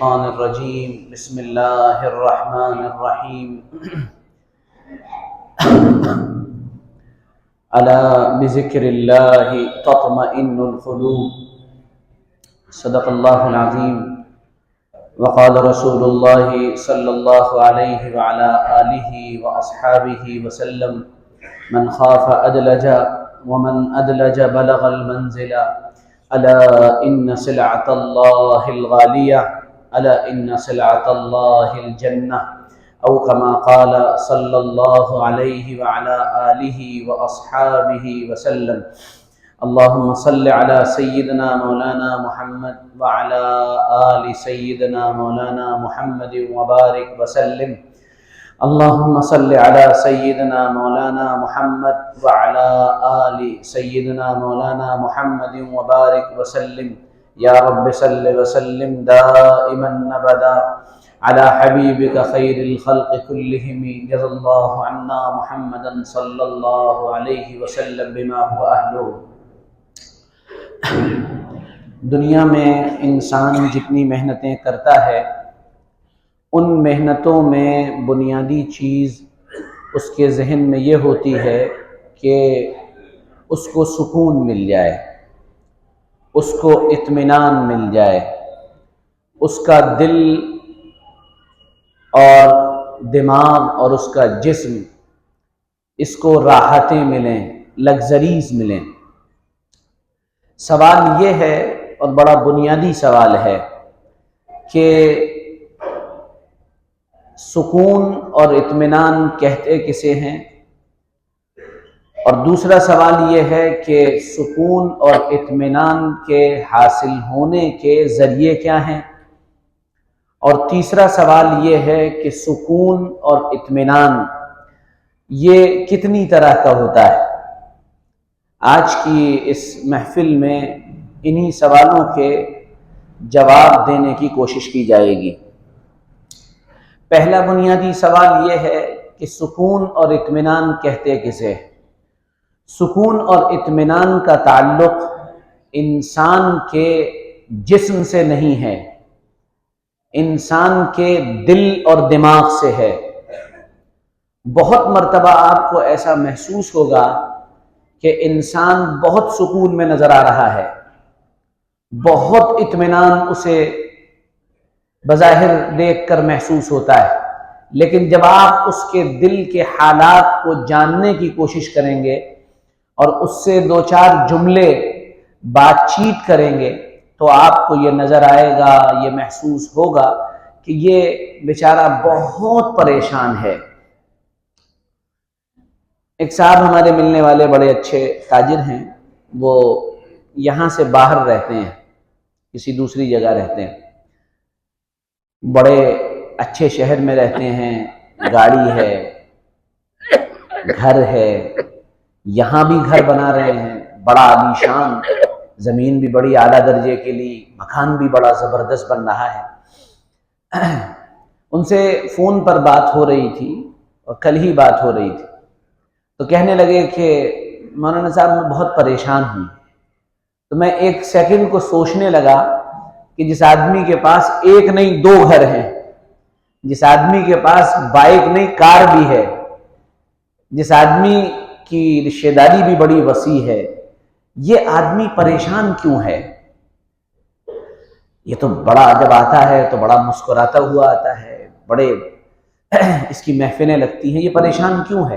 الشيطان الرجيم بسم الله الرحمن الرحيم ألا بذكر الله تطمئن القلوب صدق الله العظيم وقال رسول الله صلى الله عليه وعلى آله وأصحابه وسلم من خاف أدلج ومن أدلج بلغ المنزل ألا إن سلعة الله الغالية ألا إن سلعة الله الجنة أو كما قال صلى الله عليه وعلى آله وأصحابه وسلم اللهم صل على سيدنا مولانا محمد وعلى آل سيدنا مولانا محمد وبارك وسلم اللهم صل على سيدنا مولانا محمد وعلى آل سيدنا مولانا محمد وبارك وسلم يا رب صل وسلم دائما أبدا على حبيبك خير الخلق كلهم جزا الله عنا محمدا صلى الله عليه وسلم بما هو أهله۔ دنیا میں انسان جتنی محنتیں کرتا ہے ان محنتوں میں بنیادی چیز اس کے ذہن میں یہ ہوتی ہے کہ اس کو سکون مل جائے، اس کو اطمینان مل جائے، اس کا دل اور دماغ اور اس کا جسم اس کو راحتیں ملیں، لگژریز ملیں۔ سوال یہ ہے اور بڑا بنیادی سوال ہے کہ سکون اور اطمینان کہتے کسے ہیں، اور دوسرا سوال یہ ہے کہ سکون اور اطمینان کے حاصل ہونے کے ذریعے کیا ہیں، اور تیسرا سوال یہ ہے کہ سکون اور اطمینان یہ کتنی طرح کا ہوتا ہے۔ آج کی اس محفل میں انہی سوالوں کے جواب دینے کی کوشش کی جائے گی۔ پہلا بنیادی سوال یہ ہے کہ سکون اور اطمینان کہتے کسے؟ سکون اور اطمینان کا تعلق انسان کے جسم سے نہیں ہے، انسان کے دل اور دماغ سے ہے۔ بہت مرتبہ آپ کو ایسا محسوس ہوگا کہ انسان بہت سکون میں نظر آ رہا ہے، بہت اطمینان اسے بظاہر دیکھ کر محسوس ہوتا ہے، لیکن جب آپ اس کے دل کے حالات کو جاننے کی کوشش کریں گے اور اس سے دو چار جملے بات چیت کریں گے تو آپ کو یہ نظر آئے گا، یہ محسوس ہوگا کہ یہ بیچارہ بہت پریشان ہے۔ ایک صاحب ہمارے ملنے والے بڑے اچھے تاجر ہیں، وہ یہاں سے باہر رہتے ہیں، کسی دوسری جگہ رہتے ہیں، بڑے اچھے شہر میں رہتے ہیں، گاڑی ہے، گھر ہے، یہاں بھی گھر بنا رہے ہیں بڑا عالی شان، زمین بھی بڑی اعلیٰ درجے کے لیے، مکان بھی بڑا زبردست بن رہا ہے۔ ان سے فون پر بات ہو رہی تھی اور کل ہی بات ہو رہی تھی، تو کہنے لگے کہ مولانا صاحب میں بہت پریشان ہوں۔ تو میں ایک سیکنڈ کو سوچنے لگا کہ جس آدمی کے پاس ایک نہیں دو گھر ہیں، جس آدمی کے پاس بائک نہیں کار بھی ہے، جس آدمی کی رشتہ داری بھی بڑی وسیع ہے، یہ آدمی پریشان کیوں ہے؟ یہ تو بڑا جب آتا ہے تو بڑا مسکراتا ہوا آتا ہے، بڑے اس کی محفلیں لگتی ہیں، یہ پریشان کیوں ہے؟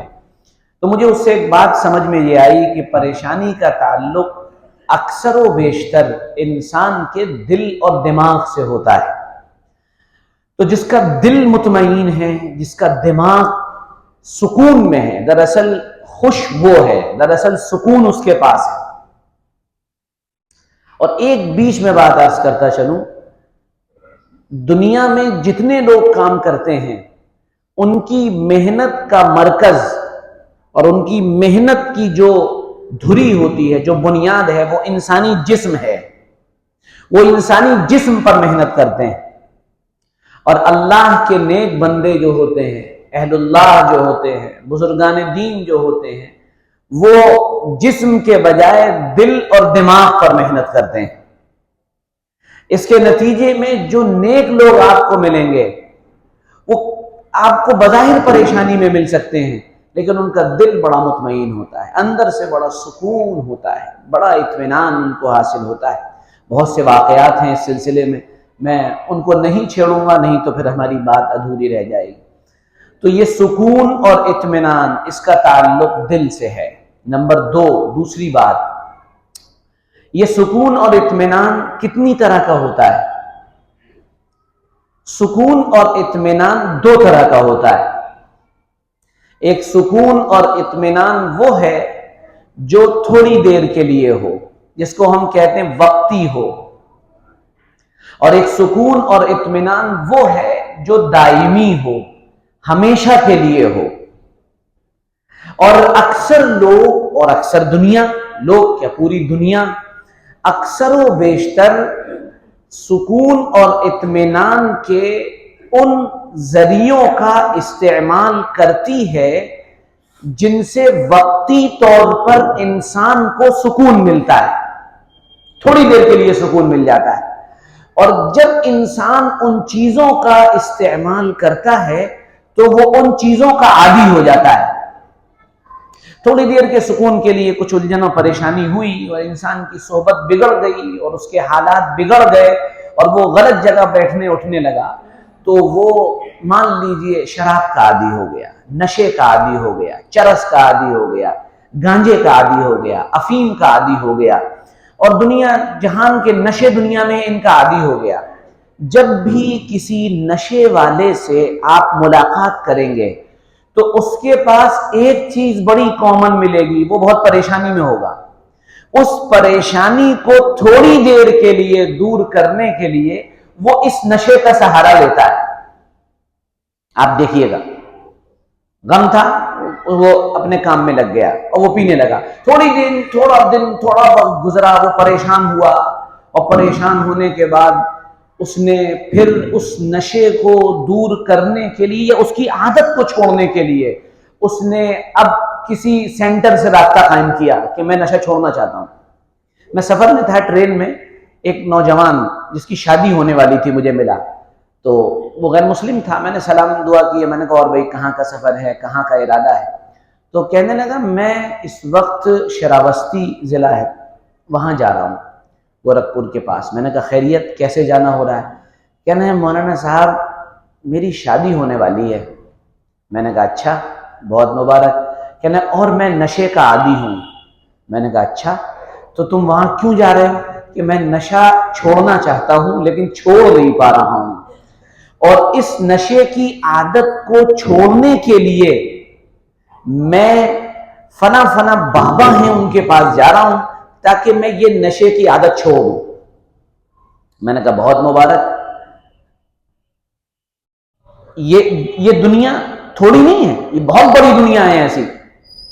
تو مجھے اس سے ایک بات سمجھ میں یہ آئی کہ پریشانی کا تعلق اکثر و بیشتر انسان کے دل اور دماغ سے ہوتا ہے۔ تو جس کا دل مطمئن ہے، جس کا دماغ سکون میں ہے، دراصل خوش وہ ہے، دراصل سکون اس کے پاس ہے۔ اور ایک بیچ میں بات عرض کرتا چلوں، دنیا میں جتنے لوگ کام کرتے ہیں ان کی محنت کا مرکز اور ان کی محنت کی جو دھری ہوتی ہے، جو بنیاد ہے، وہ انسانی جسم ہے۔ وہ انسانی جسم پر محنت کرتے ہیں، اور اللہ کے نیک بندے جو ہوتے ہیں، اہل اللہ جو ہوتے ہیں، بزرگان دین جو ہوتے ہیں، وہ جسم کے بجائے دل اور دماغ پر محنت کرتے ہیں۔ اس کے نتیجے میں جو نیک لوگ آپ کو ملیں گے وہ آپ کو بظاہر پریشانی میں مل سکتے ہیں، لیکن ان کا دل بڑا مطمئن ہوتا ہے، اندر سے بڑا سکون ہوتا ہے، بڑا اطمینان ان کو حاصل ہوتا ہے۔ بہت سے واقعات ہیں اس سلسلے میں ان کو نہیں چھیڑوں گا، نہیں تو پھر ہماری بات ادھوری رہ جائے گی۔ تو یہ سکون اور اطمینان، اس کا تعلق دل سے ہے۔ نمبر دو، دوسری بات، یہ سکون اور اطمینان کتنی طرح کا ہوتا ہے؟ سکون اور اطمینان دو طرح کا ہوتا ہے۔ ایک سکون اور اطمینان وہ ہے جو تھوڑی دیر کے لیے ہو، جس کو ہم کہتے ہیں وقتی ہو، اور ایک سکون اور اطمینان وہ ہے جو دائمی ہو، ہمیشہ کے لیے ہو۔ اور اکثر لوگ، اور اکثر دنیا، لوگ کیا پوری دنیا، اکثر و بیشتر سکون اور اطمینان کے ان ذریعوں کا استعمال کرتی ہے جن سے وقتی طور پر انسان کو سکون ملتا ہے، تھوڑی دیر کے لیے سکون مل جاتا ہے۔ اور جب انسان ان چیزوں کا استعمال کرتا ہے تو وہ ان چیزوں کا عادی ہو جاتا ہے۔ تھوڑی دیر کے سکون کے لیے کچھ الجھن و پریشانی ہوئی اور انسان کی صحبت بگڑ گئی اور اس کے حالات بگڑ گئے اور وہ غلط جگہ بیٹھنے اٹھنے لگا، تو وہ مان لیجئے شراب کا عادی ہو گیا، نشے کا عادی ہو گیا، چرس کا عادی ہو گیا، گانجے کا عادی ہو گیا، افیم کا عادی ہو گیا، اور دنیا جہان کے نشے دنیا میں ان کا عادی ہو گیا۔ جب بھی کسی نشے والے سے آپ ملاقات کریں گے تو اس کے پاس ایک چیز بڑی کامن ملے گی، وہ بہت پریشانی میں ہوگا۔ اس پریشانی کو تھوڑی دیر کے لیے دور کرنے کے لیے وہ اس نشے کا سہارا لیتا ہے۔ آپ دیکھیے گا، غم تھا، وہ اپنے کام میں لگ گیا اور وہ پینے لگا، تھوڑا وقت گزرا، وہ پریشان ہوا، اور پریشان ہونے کے بعد اس نے پھر اس نشے کو دور کرنے کے لیے یا اس کی عادت کو چھوڑنے کے لیے اس نے اب کسی سینٹر سے رابطہ قائم کیا کہ میں نشہ چھوڑنا چاہتا ہوں۔ میں سفر میں تھا، ٹرین میں ایک نوجوان جس کی شادی ہونے والی تھی مجھے ملا، تو وہ غیر مسلم تھا۔ میں نے سلام دعا کی، میں نے کہا اور بھائی کہاں کا سفر ہے، کہاں کا ارادہ ہے؟ تو کہنے لگا میں اس وقت شراوستی ضلع ہے وہاں جا رہا ہوں، گورکھپور کے پاس۔ میں نے کہا خیریت، کیسے جانا ہو رہا ہے؟ کہنا ہے مولانا صاحب میری شادی ہونے والی ہے۔ میں نے کہا اچھا، بہت مبارک۔ کہنا ہے اور میں نشے کا عادی ہوں۔ میں نے کہا اچھا، تو تم وہاں کیوں جا رہے ہو؟ کہ میں نشہ چھوڑنا چاہتا ہوں لیکن چھوڑ نہیں پا رہا ہوں، اور اس نشے کی عادت کو چھوڑنے کے لیے میں فنا بابا ہیں ان کے پاس جا رہا ہوں تاکہ میں یہ نشے کی عادت چھوڑ دوں۔ میں نے کہا بہت مبارک۔ یہ دنیا تھوڑی نہیں ہے، یہ بہت بڑی دنیا ہے ایسی۔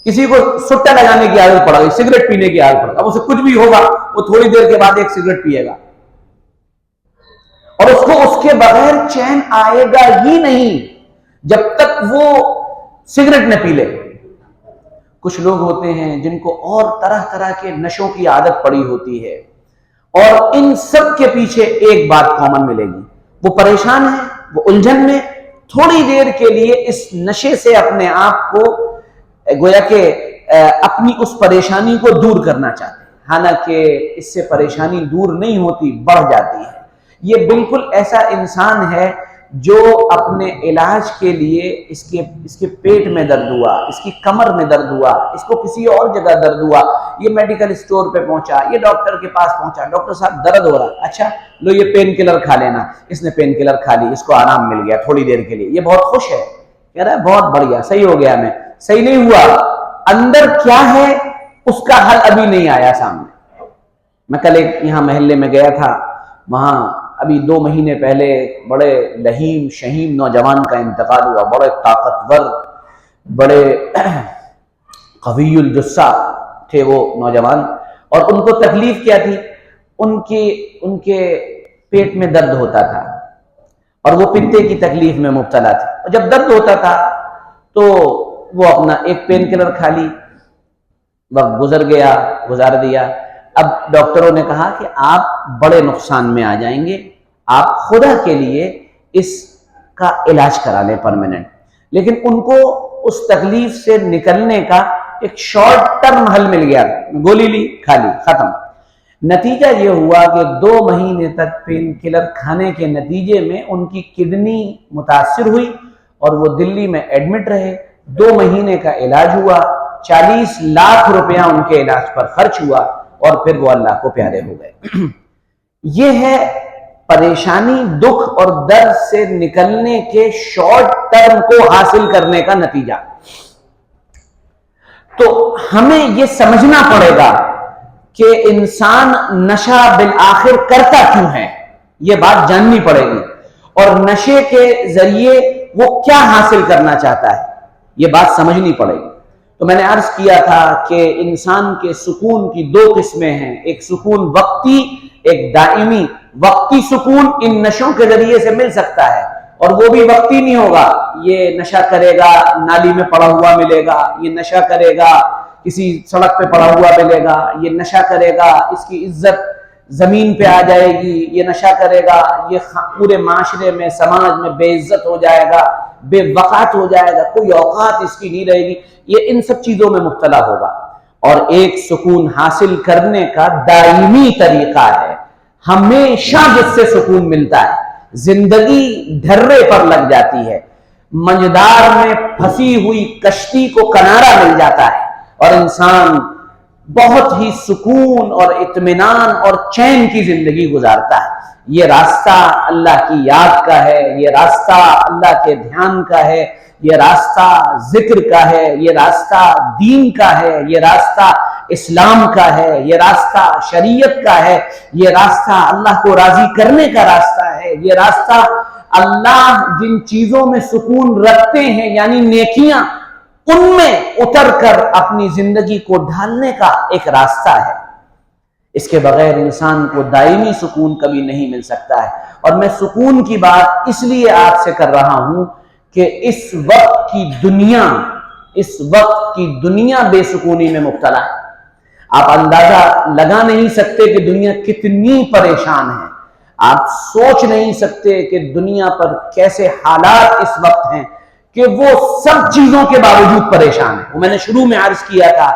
کسی کو سٹا لگانے کی عادت پڑ گئی، سگریٹ پینے کی عادت پڑ گئی، اب اسے کچھ بھی ہوگا وہ تھوڑی دیر کے بعد ایک سگریٹ پیے گا، اور اس کو اس کے بغیر چین آئے گا ہی نہیں جب تک وہ سگریٹ نہ پی لے۔ کچھ لوگ ہوتے ہیں جن کو اور طرح طرح کے نشوں کی عادت پڑی ہوتی ہے، اور ان سب کے پیچھے ایک بات کامن ملے گی، وہ پریشان ہیں، وہ الجھن میں، تھوڑی دیر کے لیے اس نشے سے اپنے آپ کو گویا کہ اپنی اس پریشانی کو دور کرنا چاہتے ہیں، حالانکہ اس سے پریشانی دور نہیں ہوتی، بڑھ جاتی ہے۔ یہ بالکل ایسا انسان ہے جو اپنے علاج کے لیے اس کے پیٹ میں درد ہوا، اس کی کمر میں درد ہوا، اس کو کسی اور جگہ درد ہوا، یہ میڈیکل اسٹور پہ پہنچا، یہ ڈاکٹر کے پاس پہنچا، ڈاکٹر صاحب درد ہو رہا، اچھا لو یہ پین کلر کھا لینا۔ اس نے پین کلر کھا لی، اس کو آرام مل گیا تھوڑی دیر کے لیے، یہ بہت خوش ہے، کہہ رہا ہے بہت بڑھیا، صحیح ہو گیا، میں صحیح نہیں ہوا، اندر کیا ہے اس کا حل ابھی نہیں آیا سامنے۔ میں کل ایک یہاں محلے میں گیا تھا، وہاں ابھی 2 مہینے پہلے بڑے لہیم شہیم نوجوان کا انتقال ہوا، بڑے طاقتور، بڑے قوی الجثہ تھے وہ نوجوان، اور ان کو تکلیف کیا تھی؟ ان کے پیٹ میں درد ہوتا تھا اور وہ پتے کی تکلیف میں مبتلا تھے، اور جب درد ہوتا تھا تو وہ اپنا ایک پین کلر کھا لی، وقت گزار دیا، اب ڈاکٹروں نے کہا کہ آپ بڑے نقصان میں آ جائیں گے، آپ خدا کے لیے اس کا علاج کرا لیں پرماننٹ. لیکن ان کو اس تکلیف سے نکلنے کا ایک شارٹ ٹرم حل مل گیا، گولی لی کھا لی ختم. نتیجہ یہ ہوا کہ 2 مہینے تک پین کلر کھانے کے نتیجے میں ان کی کڈنی متاثر ہوئی اور وہ دلی میں ایڈمٹ رہے. 2 مہینے کا علاج ہوا، 40 لاکھ روپیہ ان کے علاج پر خرچ ہوا اور پھر وہ اللہ کو پیارے ہو گئے. یہ ہے پریشانی، دکھ اور درد سے نکلنے کے شارٹ ٹرم کو حاصل کرنے کا نتیجہ. تو ہمیں یہ سمجھنا پڑے گا کہ انسان نشہ بالآخر کرتا کیوں ہے، یہ بات جاننی پڑے گی، اور نشے کے ذریعے وہ کیا حاصل کرنا چاہتا ہے، یہ بات سمجھنی پڑے گی. تو میں نے عرض کیا تھا کہ انسان کے سکون کی 2 قسمیں ہیں، ایک سکون وقتی، ایک دائمی. وقتی سکون ان نشوں کے ذریعے سے مل سکتا ہے، اور وہ بھی وقتی نہیں ہوگا. یہ نشہ کرے گا نالی میں پڑا ہوا ملے گا، یہ نشہ کرے گا کسی سڑک پہ پڑا ہوا ملے گا، یہ نشہ کرے گا اس کی عزت زمین پہ آ جائے گی، یہ نشہ کرے گا یہ پورے معاشرے میں سماج میں بے عزت ہو جائے گا، بے وقات ہو جائے گا، کوئی اوقات اس کی نہیں رہے گی، یہ ان سب چیزوں میں مبتلا ہوگا. اور ایک سکون حاصل کرنے کا دائمی طریقہ ہے، ہمیشہ جس سے سکون ملتا ہے. زندگی ڈھرے پر لگ جاتی ہے، منجدار میں پھنسی ہوئی کشتی کو کنارہ مل جاتا ہے اور انسان بہت ہی سکون اور اطمینان اور چین کی زندگی گزارتا ہے. یہ راستہ اللہ کی یاد کا ہے، یہ راستہ اللہ کے دھیان کا ہے، یہ راستہ ذکر کا ہے، یہ راستہ دین کا ہے، یہ راستہ اسلام کا ہے، یہ راستہ شریعت کا ہے، یہ راستہ اللہ کو راضی کرنے کا راستہ ہے، یہ راستہ اللہ جن چیزوں میں سکون رکھتے ہیں یعنی نیکیاں، ان میں اتر کر اپنی زندگی کو ڈھالنے کا ایک راستہ ہے. اس کے بغیر انسان کو دائمی سکون کبھی نہیں مل سکتا ہے. اور میں سکون کی بات اس لیے آپ سے کر رہا ہوں کہ اس وقت کی دنیا بے سکونی میں مبتلا ہے. آپ اندازہ لگا نہیں سکتے کہ دنیا کتنی پریشان ہے، آپ سوچ نہیں سکتے کہ دنیا پر کیسے حالات اس وقت ہیں کہ وہ سب چیزوں کے باوجود پریشان ہیں. وہ میں نے شروع میں عرض کیا تھا،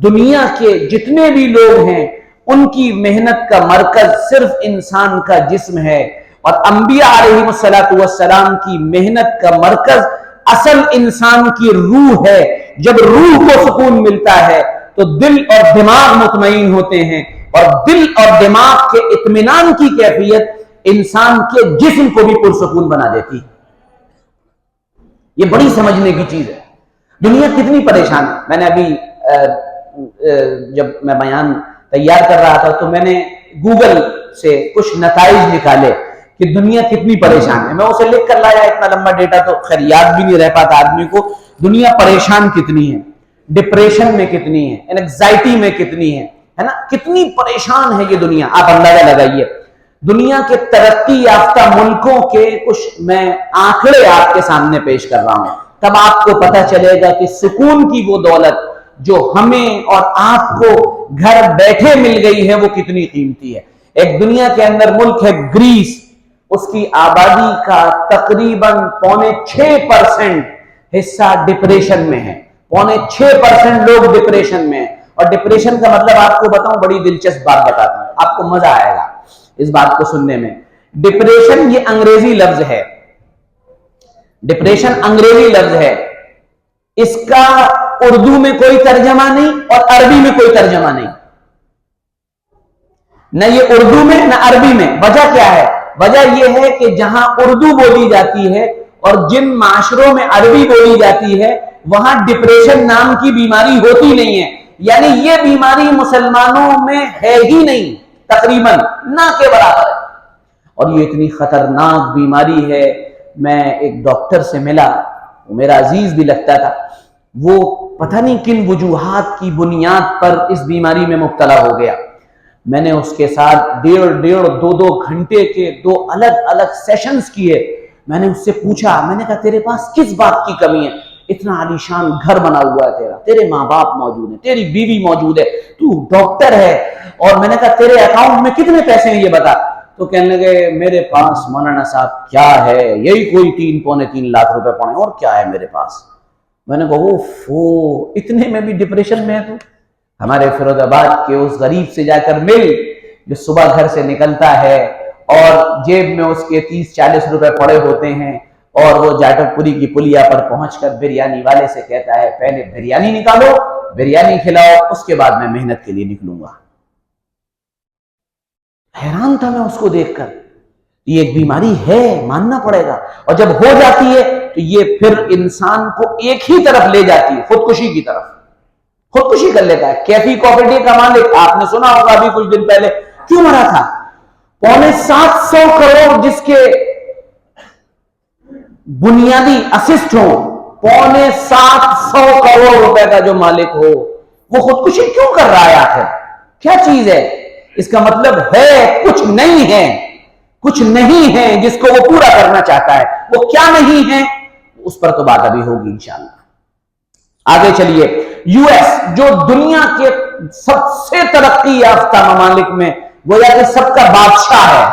دنیا کے جتنے بھی لوگ ہیں ان کی محنت کا مرکز صرف انسان کا جسم ہے، اور انبیاء علیہ السلام کی محنت کا مرکز اصل انسان کی روح ہے. جب روح کو سکون ملتا ہے تو دل اور دماغ مطمئن ہوتے ہیں، اور دل اور دماغ کے اطمینان کی کیفیت انسان کے جسم کو بھی پرسکون بنا دیتی ہے. یہ بڑی سمجھنے کی چیز ہے. دنیا کتنی پریشان ہے. میں نے ابھی جب میں بیان تیار کر رہا تھا تو میں نے گوگل سے کچھ نتائج نکالے کہ دنیا کتنی پریشان ہے. میں اسے لکھ کر لایا، اتنا لمبا ڈیٹا تو خیر یاد بھی نہیں رہ پاتا آدمی کو. دنیا پریشان کتنی ہے، ڈپریشن میں کتنی ہے، انگزائٹی میں کتنی ہے نا، کتنی پریشان ہے یہ دنیا. آپ اندازہ لگائیے. دنیا کے ترقی یافتہ ملکوں کے کچھ میں آنکڑے آپ کے سامنے پیش کر رہا ہوں، تب آپ کو پتہ چلے گا کہ سکون کی وہ دولت جو ہمیں اور آپ کو گھر بیٹھے مل گئی ہے وہ کتنی قیمتی ہے. ایک دنیا کے اندر ملک ہے گریس، اس کی آبادی کا تقریباً 6.25% حصہ ڈپریشن میں ہے. 6.25% لوگ ڈپریشن میں ہیں. اور ڈپریشن کا مطلب آپ کو بتاؤں، بڑی دلچسپ بات بتاتا ہوں، آپ کو مزہ آئے گا اس بات کو سننے میں. ڈپریشن یہ انگریزی لفظ ہے، ڈپریشن انگریزی لفظ ہے، اس کا اردو میں کوئی ترجمہ نہیں اور عربی میں کوئی ترجمہ نہیں، نہ یہ اردو میں نہ عربی میں. وجہ کیا ہے؟ وجہ یہ ہے کہ جہاں اردو بولی جاتی ہے اور جن معاشروں میں عربی بولی جاتی ہے وہاں ڈپریشن نام کی بیماری ہوتی نہیں ہے. یعنی یہ بیماری مسلمانوں میں ہے ہی نہیں، تقریباً نہ کے برابر ہے. اور یہ اتنی خطرناک بیماری ہے. میں ایک ڈاکٹر سے ملا، وہ میرا عزیز بھی لگتا تھا، وہ پتہ نہیں کن وجوہات کی بنیاد پر اس بیماری میں مبتلا ہو گیا. میں نے اس کے ساتھ 1.5 گھنٹے کے 2 الگ الگ سیشنز کیے. میں نے اس سے پوچھا، میں نے کہا تیرے پاس کس بات کی کمی ہے؟ اتنا عالیشان گھر بنا ہوا ہے تیرا، تیرے ماں باپ موجود ہیں، تیری بیوی موجود ہے، تو ڈاکٹر ہے، اور میں نے کہا تیرے اکاؤنٹ میں کتنے پیسے ہیں یہ بتا. تو کہنے لگے میرے پاس مولانا صاحب کیا ہے، یہی کوئی 3-3.25 لاکھ روپے پڑے، اور کیا ہے میرے پاس. میں نے کہا اوہ اتنے میں بھی ڈپریشن میں ہے تو. ہمارے فیروز آباد کے اس غریب سے جا کر مل جو صبح گھر سے نکلتا ہے اور جیب میں اس کے 30-40 روپے پڑے ہوتے ہیں، اور وہ جاٹک پوری کی پلیا پر پہنچ کر بریانی والے سے کہتا ہے پہلے بریانی نکالو، بریانی کھلاؤ، اس کے بعد میں محنت کے لیے نکلوں گا. حیران تھا میں اس کو دیکھ کر. یہ ایک بیماری ہے، ماننا پڑے گا، اور جب ہو جاتی ہے تو یہ پھر انسان کو ایک ہی طرف لے جاتی ہے، خودکشی کی طرف. خودکشی کر لیتا ہے. کیفی کوآپریٹو کا مالک آپ نے سنا ہوگا ابھی کچھ دن پہلے کیوں مرا تھا؟ 750 کروڑ جس کے بنیادی اسسٹ ہو، 750 کروڑ روپے کا جو مالک ہو، وہ خودکشی کیوں کر رہا ہے آخر؟ کیا چیز ہے؟ اس کا مطلب ہے کچھ نہیں ہے، کچھ نہیں ہے جس کو وہ پورا کرنا چاہتا ہے. وہ کیا نہیں ہے اس پر تو بات ابھی ہوگی انشاءاللہ. آگے چلیے. یو ایس جو دنیا کے سب سے ترقی یافتہ ممالک میں گویا کہ سب کا بادشاہ ہے،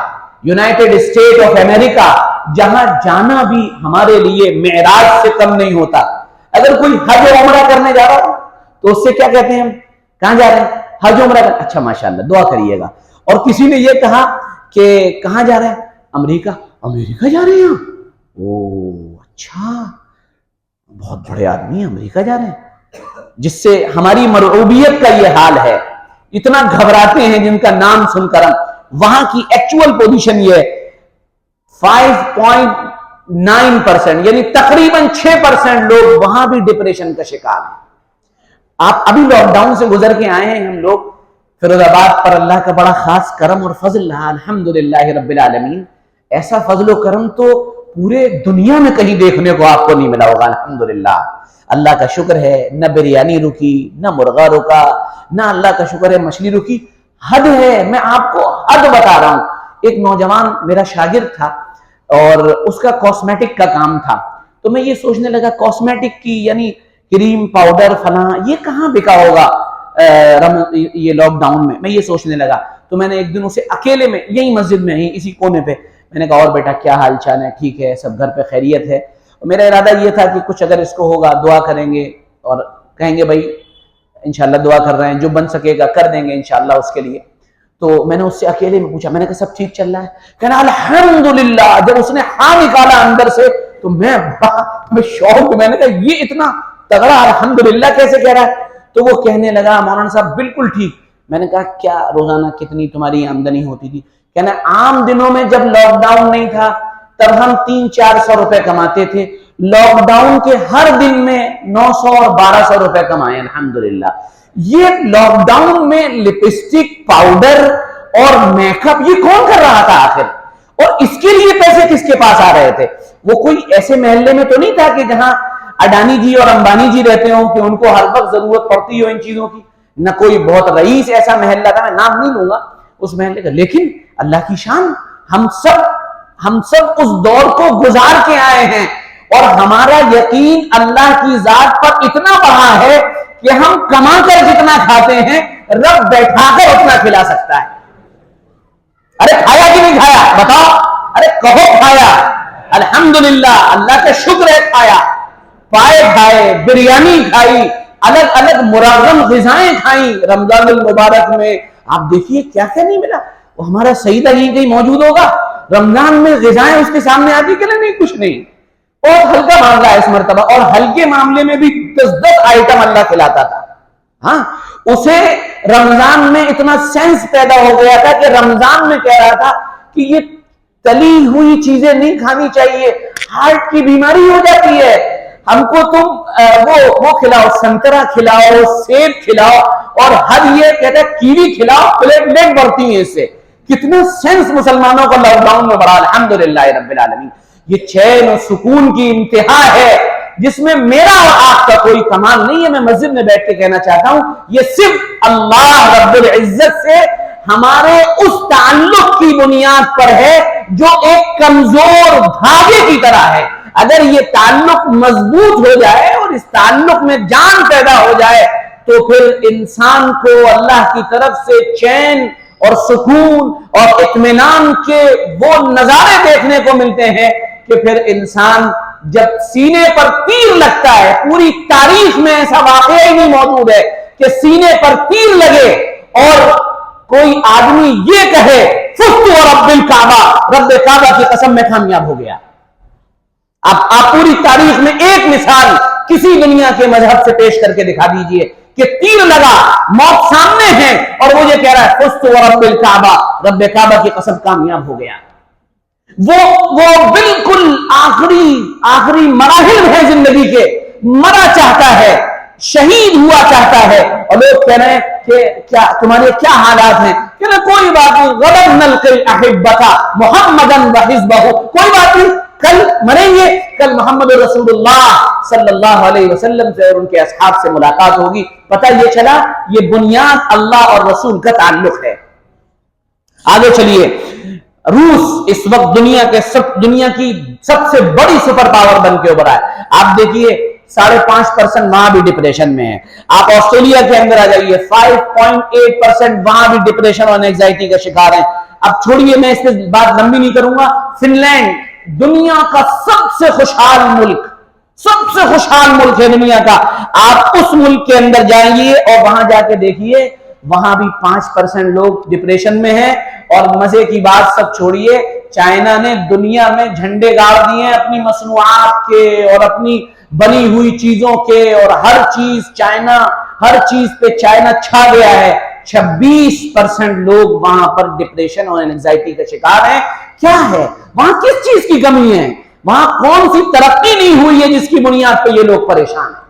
یونائٹڈ اسٹیٹ آف امریکہ، جہاں جانا بھی ہمارے لیے معراج سے کم نہیں ہوتا. اگر کوئی حج عمرہ کرنے جا رہا ہو تو اس سے کیا کہتے ہیں ہم؟ کہاں جا رہے ہیں؟ حج عمرہ. اچھا ماشاءاللہ دعا کریے گا. اور کسی نے یہ کہا کہ کہاں جا رہے ہیں؟ امریکہ. امریکہ جا رہے ہیں؟ اوہ اچھا، بہت بڑے آدمی امریکہ جا رہے ہیں. جس سے ہماری مرعوبیت کا یہ حال ہے، اتنا گھبراتے ہیں جن کا نام سن کر ہم. وہاں کی ایکچوئل پوزیشن یہ 5.9%، یعنی تقریباً 6% لوگ وہاں بھی ڈپریشن کا شکار ہیں. آپ ابھی لاک ڈاؤن سے گزر کے آئے ہیں ہم لوگ. فیروز آباد پر اللہ کا بڑا خاص کرم اور فضل رہا الحمدللہ رب العالمین. ایسا فضل و کرم تو پورے دنیا میں کہیں دیکھنے کو آپ کو نہیں ملا ہوگا الحمدللہ. اللہ کا شکر ہے نہ بریانی رکی، نہ مرغا رکا، نہ اللہ کا شکر ہے مچھلی رکی. حد ہے، میں آپ کو حد بتا رہا ہوں. ایک نوجوان میرا شاگرد تھا اور اس کا کاسمیٹک کا کام تھا. تو میں یہ سوچنے لگا کاسمیٹک کی یعنی کریم پاؤڈر فلاں یہ کہاں بکا ہوگا یہ لاک ڈاؤن میں. میں یہ سوچنے لگا تو میں نے ایک دن اسے اکیلے میں یہی مسجد میں ہی اسی کونے پہ میں نے کہا اور بیٹا کیا حال چال ہے؟ ٹھیک ہے، سب گھر پہ خیریت ہے. میرا ارادہ یہ تھا کہ کچھ اگر اس کو ہوگا دعا کریں گے اور کہیں گے بھائی انشاءاللہ دعا کر رہے ہیں، جو بن سکے گا کر دیں گے انشاءاللہ اس کے لیے. تو میں نے اس سے اکیلے میں پوچھا، میں نے کہا سب ٹھیک چل رہا ہے؟ کہنا الحمدللہ. جب اس نے ہاں نکالا اندر سے تو میں شوق، میں نے کہا یہ اتنا تگڑا الحمدللہ کیسے کہہ رہا ہے؟ تو وہ کہنے لگا مولانا صاحب بالکل ٹھیک. میں نے کہا کیا روزانہ کتنی تمہاری آمدنی ہوتی تھی؟ کہنا عام دنوں میں جب لاک ڈاؤن نہیں تھا تب ہم 300-400 روپے کماتے تھے. لاک ڈاؤن کے ہر دن میں 900 اور 1200 روپے کمائے الحمدللہ. یہ لاک ڈاؤن میں لپسٹک، پاؤڈر اور میک اپ یہ کون کر رہا تھا آخر؟ اور اس کے لیے پیسے کس کے پاس آ رہے تھے؟ وہ کوئی ایسے محلے میں تو نہیں تھا کہ جہاں اڈانی جی اور امبانی جی رہتے ہوں کہ ان کو ہر وقت ضرورت پڑتی ہو ان چیزوں کی. نہ کوئی بہت رئیس ایسا محلہ تھا، میں نام نہیں لوں گا اس محلے کا. لیکن اللہ کی شان، ہم سب اس دور کو گزار کے آئے ہیں اور ہمارا یقین اللہ کی ذات پر اتنا بڑا ہے کہ ہم کما کر جتنا کھاتے ہیں رب بیٹھا کر اتنا کھلا سکتا ہے. ارے کھایا کہ نہیں کھایا بتاؤ؟ ارے کہو کھایا. الحمدللہ، اللہ کا شکر ہے کھایا. پائے کھائے، بریانی کھائی، الگ الگ مرغم غذائیں کھائیں رمضان المبارک میں. آپ دیکھیے کیا کیا نہیں ملا. وہ ہمارا سعید علی کہیں موجود ہوگا رمضان میں غذائیں اس کے سامنے آتی کہ نہیں؟ کچھ نہیں. بہت ہلکا معاملہ ہے اس مرتبہ، اور ہلکے معاملے میں بھی 10 آئٹم اللہ کھلاتا تھا. ہاں اسے رمضان میں اتنا سینس پیدا ہو گیا تھا کہ رمضان میں کہہ رہا تھا کہ یہ تلی ہوئی چیزیں نہیں کھانی چاہیے، ہارٹ کی بیماری ہو جاتی ہے. ہم کو تم وہ کھلاؤ، سنترا کھلاؤ، سیب کھلاؤ، اور ہر یہ کہتا ہے کیوی کھلاؤ، پلیٹلیٹ بڑھتی ہیں اس سے. کتنا سینس مسلمانوں کو لاک ڈاؤن میں بڑھا الحمدللہ رب العالمین. یہ چین و سکون کی انتہا ہے جس میں میرا اور آپ کا کوئی کمال نہیں ہے. میں مسجد میں بیٹھ کے کہنا چاہتا ہوں یہ صرف اللہ رب العزت سے ہمارے اس تعلق کی بنیاد پر ہے جو ایک کمزور دھاگے کی طرح ہے. اگر یہ تعلق مضبوط ہو جائے اور اس تعلق میں جان پیدا ہو جائے تو پھر انسان کو اللہ کی طرف سے چین اور سکون اور اطمینان کے وہ نظارے دیکھنے کو ملتے ہیں کہ پھر انسان جب سینے پر تیر لگتا ہے، پوری تاریخ میں ایسا واقعہ ہی نہیں موجود ہے کہ سینے پر تیر لگے اور کوئی آدمی یہ کہے فزت ورب الکعبہ، رب کعبہ کی قسم میں کامیاب ہو گیا. آپ پوری تاریخ میں ایک مثال کسی دنیا کے مذہب سے پیش کر کے دکھا دیجئے کہ تیر لگا، موت سامنے ہے اور وہ یہ کہہ رہا ہے فزت ورب الکعبہ، رب کعبہ کی قسم کامیاب ہو گیا. وہ بالکل آخری مراحل ہیں زندگی کے، مرا چاہتا ہے، شہید ہوا چاہتا ہے، اور لوگ کہہ رہے ہیں کہ کیا تمہارے کیا حالات ہیں؟ کہہ رہے کوئی بات نہیں، غدر نلقی احبتا محمدا وحزبہ، کوئی بات نہیں، کل مریں گے، کل محمد رسول اللہ صلی اللہ علیہ وسلم سے اور ان کے اصحاب سے ملاقات ہوگی. پتہ یہ چلا یہ بنیاد اللہ اور رسول کا تعلق ہے. آگے چلیے، روس اس وقت دنیا کی سب سے بڑی سپر پاور بن کے ابھرا ہے. آپ دیکھیے 5.5% وہاں بھی ڈپریشن میں ہے. آپ آسٹریلیا کے اندر آ جائیے 5.8% وہاں بھی ڈپریشن اور اینگزائٹی کا شکار ہیں. اب چھوڑیے، میں اس پہ بات لمبی نہیں کروں گا. فن لینڈ دنیا کا سب سے خوشحال ملک ہے دنیا کا. آپ اس ملک کے اندر جائیے اور وہاں جا کے دیکھیے، وہاں بھی 5% لوگ ڈپریشن میں ہیں. اور مزے کی بات سب چھوڑیے، چائنا نے دنیا میں جھنڈے گاڑ دیے ہیں اپنی مصنوعات کے اور اپنی بنی ہوئی چیزوں کے، اور ہر چیز پہ چائنا چھا گیا ہے. 26% لوگ وہاں پر ڈپریشن اور اینگزائٹی کا شکار ہیں. کیا ہے وہاں؟ کس چیز کی کمی ہے؟ وہاں کون سی ترقی نہیں ہوئی ہے جس کی بنیاد پہ یہ لوگ پریشان ہیں؟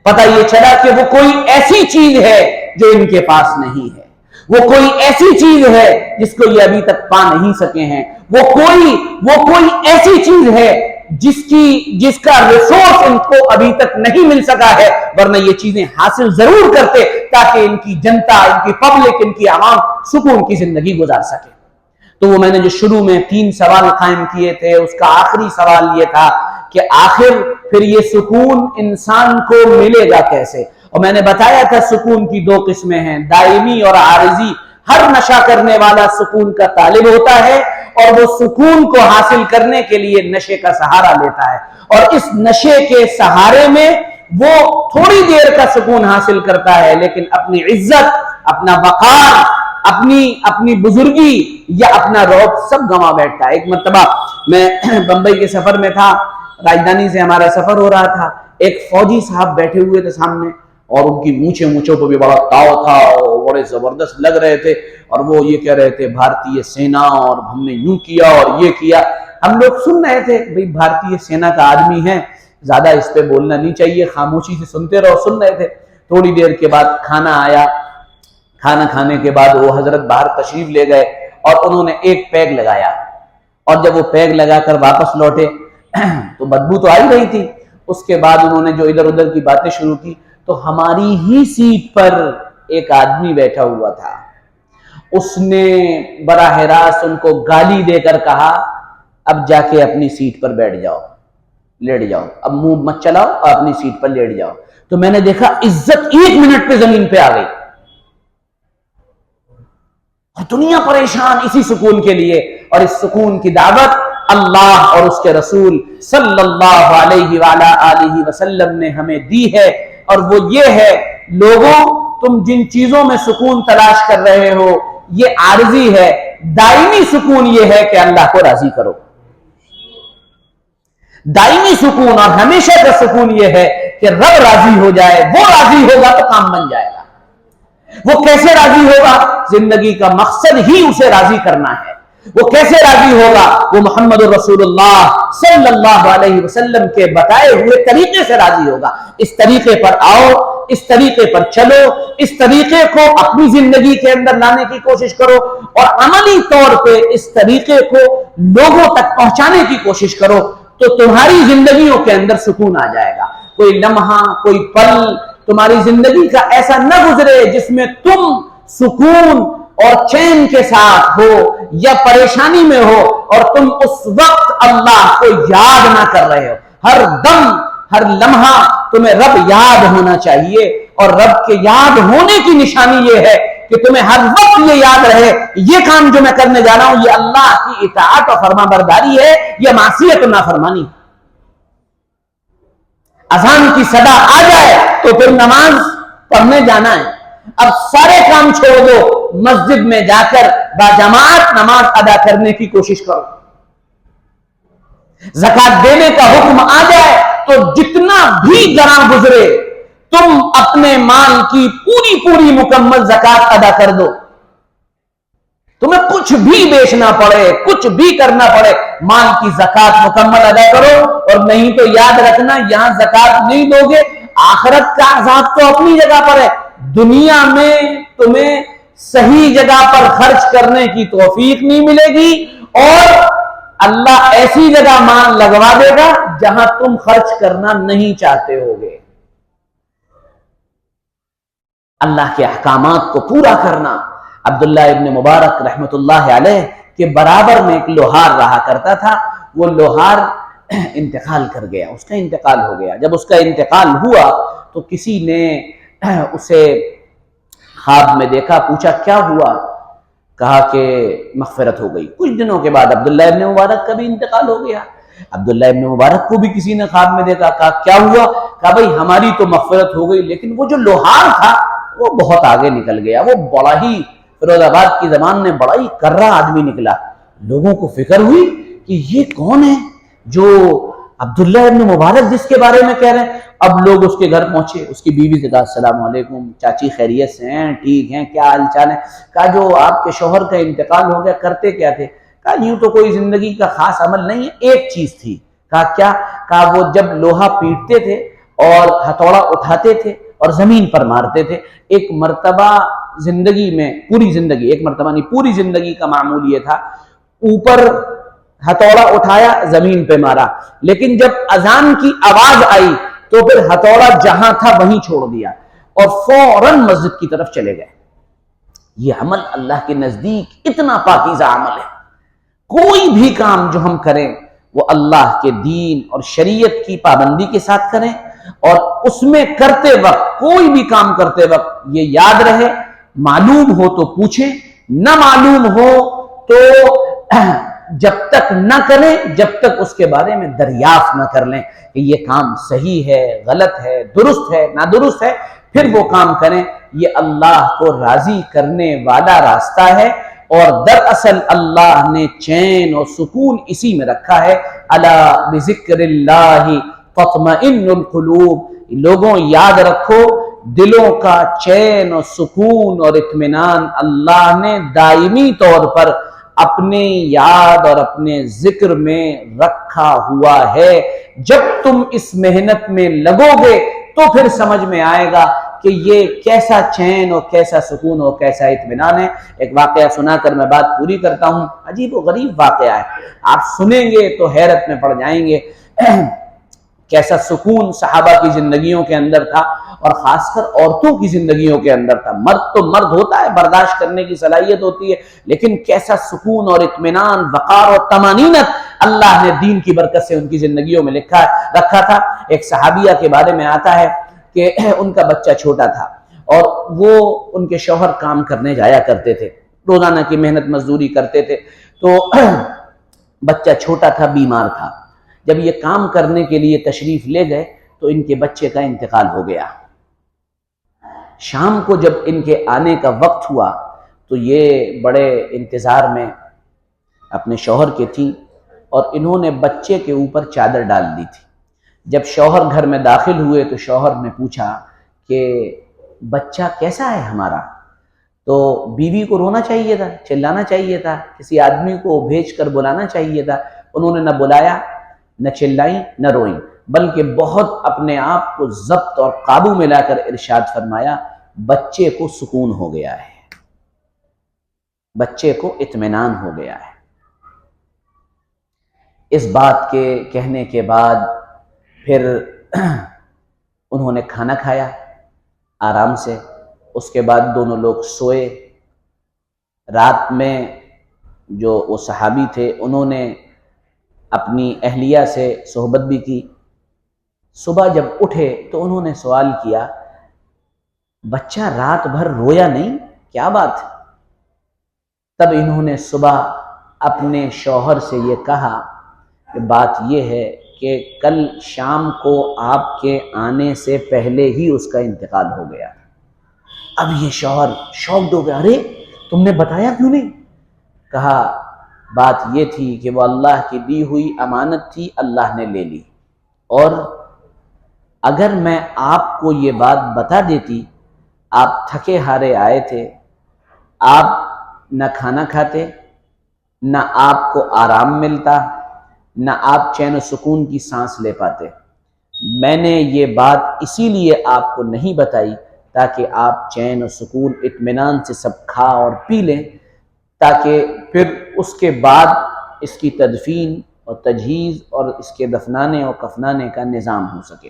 پتہ یہ چلا کہ وہ کوئی ایسی چیز ہے جو ان کے پاس نہیں ہے، وہ کوئی ایسی چیز ہے جس کو یہ ابھی تک پا نہیں سکے ہیں، وہ کوئی ایسی چیز ہے جس کا ریسورس ان کو ابھی تک نہیں مل سکا ہے، ورنہ یہ چیزیں حاصل ضرور کرتے تاکہ ان کی جنتا، ان کی پبلک، ان کی عوام سکون کی زندگی گزار سکے. تو وہ میں نے جو شروع میں 3 سوال قائم کیے تھے، اس کا آخری سوال یہ تھا کہ آخر پھر یہ سکون انسان کو ملے گا کیسے؟ اور میں نے بتایا تھا سکون کی 2 قسمیں ہیں، دائمی اور عارضی. ہر نشہ کرنے والا سکون کا طالب ہوتا ہے اور وہ سکون کو حاصل کرنے کے لیے نشے کا سہارا لیتا ہے، اور اس نشے کے سہارے میں وہ تھوڑی دیر کا سکون حاصل کرتا ہے، لیکن اپنی عزت، اپنا وقار، اپنی بزرگی یا اپنا رعب سب گنوا بیٹھتا ہے. ایک مرتبہ میں بمبئی کے سفر میں تھا، راجدھانی سے ہمارا سفر ہو رہا تھا. ایک فوجی صاحب بیٹھے ہوئے تھے سامنے، اور ان کی مونچھوں پہ بھی بڑا تاؤ تھا اور بڑے زبردست لگ رہے تھے، اور وہ یہ کہہ رہے تھے بھارتی سینا اور ہم نے یوں کیا اور یہ کیا. ہم لوگ سن رہے تھے، بھئی بھارتی سینا کا آدمی ہے، زیادہ اس پہ بولنا نہیں چاہیے، خاموشی سے سنتے رہو. سن رہے تھے. تھوڑی دیر کے بعد کھانا آیا. کھانا کھانے کے بعد وہ حضرت باہر تشریف لے گئے اور انہوں نے ایک پیگ لگایا، اور جب وہ پیگ لگا کر واپس لوٹے تو بدبو تو آئی رہی تھی. اس کے بعد انہوں نے جو ادھر ادھر کی باتیں شروع کی تو ہماری ہی سیٹ پر ایک آدمی بیٹھا ہوا تھا. اس نے براہ راست ان کو گالی دے کر کہا اب جا کے اپنی سیٹ پر بیٹھ جاؤ، لیٹ جاؤ، اب منہ مت چلاؤ اور اپنی سیٹ پر لیٹ جاؤ. تو میں نے دیکھا عزت 1 منٹ پہ زمین پہ آ گئی، اور دنیا پریشان اسی سکون کے لیے. اور اس سکون کی دعوت اللہ اور اس کے رسول صلی اللہ علیہ وآلہ وسلم نے ہمیں دی ہے، اور وہ یہ ہے لوگوں تم جن چیزوں میں سکون تلاش کر رہے ہو یہ عارضی ہے، دائمی سکون یہ ہے کہ اللہ کو راضی کرو. دائمی سکون اور ہمیشہ کا سکون یہ ہے کہ رب راضی ہو جائے، وہ راضی ہوگا تو کام بن جائے گا. وہ کیسے راضی ہوگا؟ زندگی کا مقصد ہی اسے راضی کرنا ہے. وہ کیسے راضی ہوگا؟ وہ محمد رسول اللہ صلی اللہ علیہ وسلم کے بتائے ہوئے طریقے سے راضی ہوگا. اس طریقے پر آؤ، اس طریقے پر چلو، اس طریقے کو اپنی زندگی کے اندر لانے کی کوشش کرو، اور عملی طور پہ اس طریقے کو لوگوں تک پہنچانے کی کوشش کرو، تو تمہاری زندگیوں کے اندر سکون آ جائے گا. کوئی لمحہ، کوئی پل تمہاری زندگی کا ایسا نہ گزرے جس میں تم سکون اور چین کے ساتھ ہو یا پریشانی میں ہو اور تم اس وقت اللہ کو یاد نہ کر رہے ہو، ہر دم ہر لمحہ تمہیں رب یاد ہونا چاہیے، اور رب کے یاد ہونے کی نشانی یہ ہے کہ تمہیں ہر وقت یہ یاد رہے یہ کام جو میں کرنے جا رہا ہوں یہ اللہ کی اطاعت اور فرما برداری ہے، یہ معصیت و نافرمانی۔ اذان کی صدا آ جائے تو پھر نماز پڑھنے جانا ہے، اب سارے کام چھوڑ دو، مسجد میں جا کر باجماعت نماز ادا کرنے کی کوشش کرو۔ زکات دینے کا حکم آ جائے تو جتنا بھی گراں گزرے تم اپنے مال کی پوری مکمل زکات ادا کر دو، تمہیں کچھ بھی بیچنا پڑے، کچھ بھی کرنا پڑے، مال کی زکات مکمل ادا کرو، اور نہیں تو یاد رکھنا یہاں زکات نہیں دو گے آخرت کا عذاب تو اپنی جگہ پر ہے، دنیا میں تمہیں صحیح جگہ پر خرچ کرنے کی توفیق نہیں ملے گی، اور اللہ ایسی جگہ مال لگوا دے گا جہاں تم خرچ کرنا نہیں چاہتے ہوگے۔ اللہ کے احکامات کو پورا کرنا۔ عبداللہ ابن مبارک رحمت اللہ علیہ کے برابر میں ایک لوہار رہا کرتا تھا، وہ لوہار انتقال کر گیا، اس کا انتقال ہو گیا۔ جب اس کا انتقال ہوا تو کسی نے اسے خواب میں دیکھا، پوچھا کیا ہوا؟ کہا کہ مغفرت ہو گئی۔ کچھ دنوں کے بعد عبداللہ ابن مبارک کا بھی انتقال ہو گیا۔ عبداللہ ابن مبارک کو بھی کسی نے خواب میں دیکھا، کہا کیا ہوا؟ کہا بھائی ہماری تو مغفرت ہو گئی، لیکن وہ جو لوہار تھا وہ بہت آگے نکل گیا، وہ بڑا ہی فیروز آباد کی زبان میں بڑا ہی کرا آدمی نکلا۔ لوگوں کو فکر ہوئی کہ یہ کون ہے جو عبداللہ ابن مبارک جس کے بارے میں کہہ رہے ہیں۔ اب لوگ اس کے گھر پہنچے، اس کی بیوی سے کہا السلام علیکم چاچی، خیریت سے ہیں؟ ٹھیک ہیں، کیا حال چال ہے؟ کہا جو آپ کے شوہر کا انتقال ہو گیا کرتے کیا تھے؟ کہا یوں تو کوئی زندگی کا خاص عمل نہیں ہے، ایک چیز تھی۔ کہا کیا؟ کہا وہ جب لوہا پیٹتے تھے اور ہتھوڑا اٹھاتے تھے اور زمین پر مارتے تھے، ایک مرتبہ زندگی میں، پوری زندگی، ایک مرتبہ نہیں پوری زندگی کا معمول یہ تھا، اوپر ہتھوڑا اٹھایا زمین پہ مارا، لیکن جب اذان کی آواز آئی تو پھر ہتھوڑا جہاں تھا وہیں چھوڑ دیا اور فوراً مسجد کی طرف چلے گئے۔ یہ عمل اللہ کے نزدیک اتنا پاکیزہ عمل ہے۔ کوئی بھی کام جو ہم کریں وہ اللہ کے دین اور شریعت کی پابندی کے ساتھ کریں، اور اس میں کرتے وقت، کوئی بھی کام کرتے وقت یہ یاد رہے، معلوم ہو تو پوچھیں، نہ معلوم ہو تو جب تک نہ کریں جب تک اس کے بارے میں دریافت نہ کر لیں کہ یہ کام صحیح ہے، غلط ہے، درست ہے، نادرست ہے، پھر وہ کام کریں۔ یہ اللہ کو راضی کرنے والا راستہ ہے، اور دراصل اللہ نے چین اور سکون اسی میں رکھا ہے۔ الا بذکر اللہ تطمئن القلوب، لوگوں یاد رکھو دلوں کا چین اور سکون اور اطمینان اللہ نے دائمی طور پر اپنے یاد اور اپنے ذکر میں رکھا ہوا ہے۔ جب تم اس محنت میں لگو گے تو پھر سمجھ میں آئے گا کہ یہ کیسا چین اور کیسا سکون اور کیسا اطمینان ہے۔ ایک واقعہ سنا کر میں بات پوری کرتا ہوں، عجیب و غریب واقعہ ہے، آپ سنیں گے تو حیرت میں پڑ جائیں گے۔ کیسا سکون صحابہ کی زندگیوں کے اندر تھا، اور خاص کر عورتوں کی زندگیوں کے اندر تھا۔ مرد تو مرد ہوتا ہے، برداشت کرنے کی صلاحیت ہوتی ہے، لیکن کیسا سکون اور اطمینان، وقار اور طمانینت اللہ نے دین کی برکت سے ان کی زندگیوں میں رکھا تھا۔ ایک صحابیہ کے بارے میں آتا ہے کہ ان کا بچہ چھوٹا تھا، اور وہ ان کے شوہر کام کرنے جایا کرتے تھے، روزانہ کی محنت مزدوری کرتے تھے، تو بچہ چھوٹا تھا، بیمار تھا۔ جب یہ کام کرنے کے لیے تشریف لے گئے تو ان کے بچے کا انتقال ہو گیا۔ شام کو جب ان کے آنے کا وقت ہوا تو یہ بڑے انتظار میں اپنے شوہر کے تھیں، اور انہوں نے بچے کے اوپر چادر ڈال دی تھی۔ جب شوہر گھر میں داخل ہوئے تو شوہر نے پوچھا کہ بچہ کیسا ہے ہمارا؟ تو بیوی کو رونا چاہیے تھا، چلانا چاہیے تھا، کسی آدمی کو بھیج کر بلانا چاہیے تھا۔ انہوں نے نہ بلایا، نہ چلائیں، نہ روئیں، بلکہ بہت اپنے آپ کو ضبط اور قابو میں لا کر ارشاد فرمایا بچے کو سکون ہو گیا ہے، بچے کو اطمینان ہو گیا ہے۔ اس بات کے کہنے کے بعد پھر انہوں نے کھانا کھایا آرام سے، اس کے بعد دونوں لوگ سوئے۔ رات میں جو وہ صحابی تھے انہوں نے اپنی اہلیہ سے صحبت بھی کی۔ صبح جب اٹھے تو انہوں نے سوال کیا، بچہ رات بھر رویا نہیں، کیا بات ہے؟ تب انہوں نے صبح اپنے شوہر سے یہ کہا کہ بات یہ ہے کہ کل شام کو آپ کے آنے سے پہلے ہی اس کا انتقال ہو گیا۔ اب یہ شوہر شوکڈ ہو گیا، ارے تم نے بتایا کیوں نہیں؟ کہا بات یہ تھی کہ وہ اللہ کی دی ہوئی امانت تھی، اللہ نے لے لی، اور اگر میں آپ کو یہ بات بتا دیتی، آپ تھکے ہارے آئے تھے، آپ نہ کھانا کھاتے، نہ آپ کو آرام ملتا، نہ آپ چین و سکون کی سانس لے پاتے۔ میں نے یہ بات اسی لیے آپ کو نہیں بتائی تاکہ آپ چین و سکون اطمینان سے سب کھا اور پی لیں، تاکہ پھر اس کے بعد اس کی تدفین اور تجہیز اور اس کے دفنانے اور کفنانے کا نظام ہو سکے۔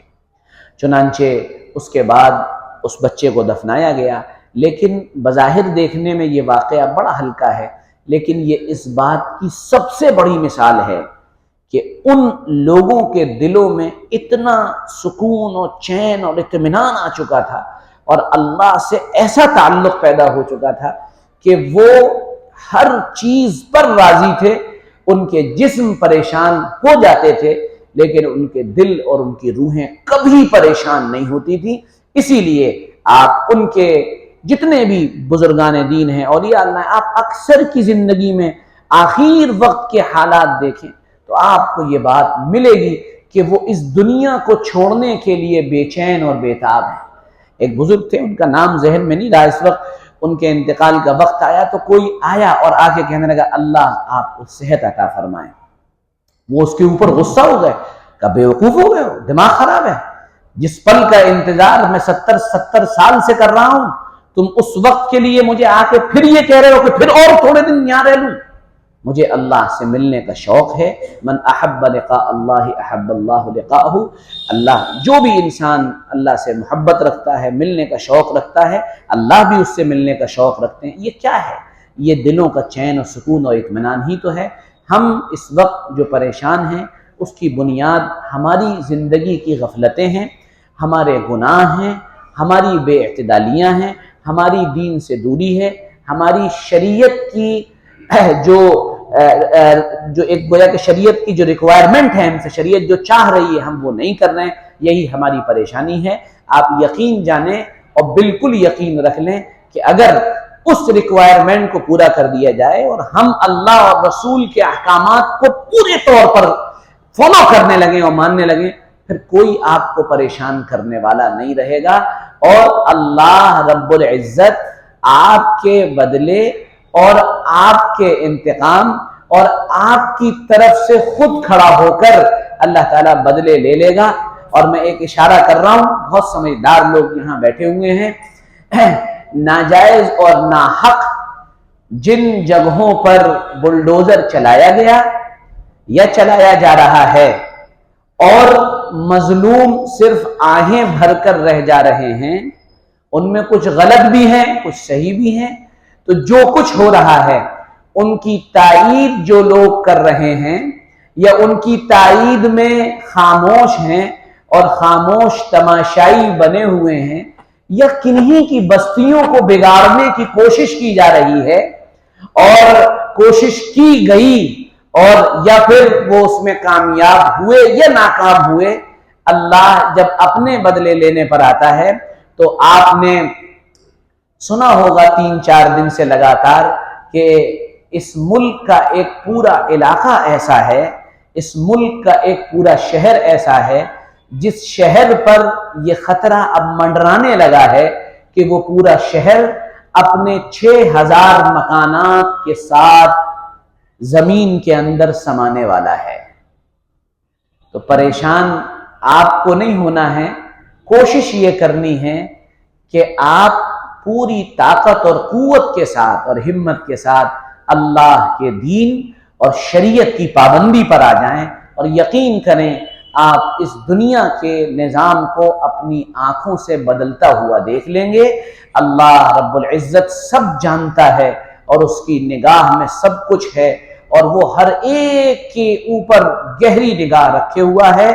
چنانچہ اس کے بعد اس بچے کو دفنایا گیا۔ لیکن بظاہر دیکھنے میں یہ واقعہ بڑا ہلکا ہے، لیکن یہ اس بات کی سب سے بڑی مثال ہے کہ ان لوگوں کے دلوں میں اتنا سکون اور چین اور اطمینان آ چکا تھا اور اللہ سے ایسا تعلق پیدا ہو چکا تھا کہ وہ ہر چیز پر راضی تھے۔ ان کے جسم پریشان ہو جاتے تھے لیکن ان کے دل اور ان کی روحیں کبھی پریشان نہیں ہوتی تھی۔ اسی لیے آپ ان کے جتنے بھی بزرگان دین ہیں، اولیاء اللہ، آپ اکثر کی زندگی میں آخر وقت کے حالات دیکھیں تو آپ کو یہ بات ملے گی کہ وہ اس دنیا کو چھوڑنے کے لیے بے چین اور بے تاب ہیں۔ ایک بزرگ تھے، ان کا نام ذہن میں نہیں رہا اس وقت، ان کے انتقال کا وقت آیا تو کوئی آیا اور آ کے کہنے لگا اللہ آپ کو صحت عطا فرمائے۔ وہ اس کے اوپر غصہ ہو گئے، کہ بے وقوف ہو گئے، دماغ خراب ہے، جس پل کا انتظار میں 70 سال سے کر رہا ہوں، تم اس وقت کے لیے مجھے آ کے پھر یہ کہہ رہے ہو کہ پھر اور تھوڑے دن یہاں رہ لوں؟ مجھے اللہ سے ملنے کا شوق ہے۔ من احب لقاء اللہ احب اللہ لقاءہ، اللہ جو بھی انسان اللہ سے محبت رکھتا ہے، ملنے کا شوق رکھتا ہے، اللہ بھی اس سے ملنے کا شوق رکھتے ہیں۔ یہ کیا ہے؟ یہ دلوں کا چین و سکون اور اطمینان ہی تو ہے۔ ہم اس وقت جو پریشان ہیں اس کی بنیاد ہماری زندگی کی غفلتیں ہیں، ہمارے گناہ ہیں، ہماری بے اعتدالیاں ہیں، ہماری دین سے دوری ہے، ہماری شریعت کی جو ایک گویا کہ شریعت کی جو ریکوائرمنٹ ہے ہم سے، شریعت جو چاہ رہی ہے ہم وہ نہیں کر رہے ہیں، یہی ہماری پریشانی ہے۔ آپ یقین جانیں اور بالکل یقین رکھ لیں کہ اگر اس ریکوائرمنٹ کو پورا کر دیا جائے اور ہم اللہ اور رسول کے احکامات کو پورے طور پر فالو کرنے لگیں اور ماننے لگیں، پھر کوئی آپ کو پریشان کرنے والا نہیں رہے گا، اور اللہ رب العزت آپ کے بدلے اور آپ کے انتقام اور آپ کی طرف سے خود کھڑا ہو کر اللہ تعالیٰ بدلے لے لے گا۔ اور میں ایک اشارہ کر رہا ہوں، بہت سمجھدار لوگ یہاں بیٹھے ہوئے ہیں، ناجائز اور ناحق جن جگہوں پر بلڈوزر چلایا گیا یا چلایا جا رہا ہے اور مظلوم صرف آہیں بھر کر رہ جا رہے ہیں، ان میں کچھ غلط بھی ہیں کچھ صحیح بھی ہیں، تو جو کچھ ہو رہا ہے ان کی تائید جو لوگ کر رہے ہیں یا ان کی تائید میں خاموش ہیں اور خاموش تماشائی بنے ہوئے ہیں، یا کنہی کی بستیوں کو بگاڑنے کی کوشش کی جا رہی ہے اور کوشش کی گئی اور یا پھر وہ اس میں کامیاب ہوئے یا ناکام ہوئے، اللہ جب اپنے بدلے لینے پر آتا ہے تو آپ نے سنا ہوگا 3-4 دن سے لگاتار کہ اس ملک کا ایک پورا علاقہ ایسا ہے، اس ملک کا ایک پورا شہر ایسا ہے جس شہر پر یہ خطرہ اب منڈرانے لگا ہے کہ وہ پورا شہر اپنے 6000 مکانات کے ساتھ زمین کے اندر سمانے والا ہے۔ تو پریشان آپ کو نہیں ہونا ہے، کوشش یہ کرنی ہے کہ آپ پوری طاقت اور قوت کے ساتھ اور ہمت کے ساتھ اللہ کے دین اور شریعت کی پابندی پر آ جائیں اور یقین کریں آپ اس دنیا کے نظام کو اپنی آنکھوں سے بدلتا ہوا دیکھ لیں گے۔ اللہ رب العزت سب جانتا ہے اور اس کی نگاہ میں سب کچھ ہے، اور وہ ہر ایک کے اوپر گہری نگاہ رکھے ہوا ہے۔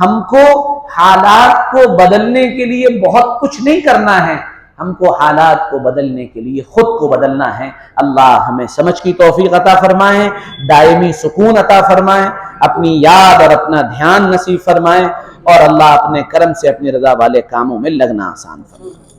ہم کو حالات کو بدلنے کے لیے بہت کچھ نہیں کرنا ہے، ہم کو حالات کو بدلنے کے لیے خود کو بدلنا ہے۔ اللہ ہمیں سمجھ کی توفیق عطا فرمائیں، دائمی سکون عطا فرمائیں، اپنی یاد اور اپنا دھیان نصیب فرمائیں، اور اللہ اپنے کرم سے اپنی رضا والے کاموں میں لگنا آسان فرمائیں۔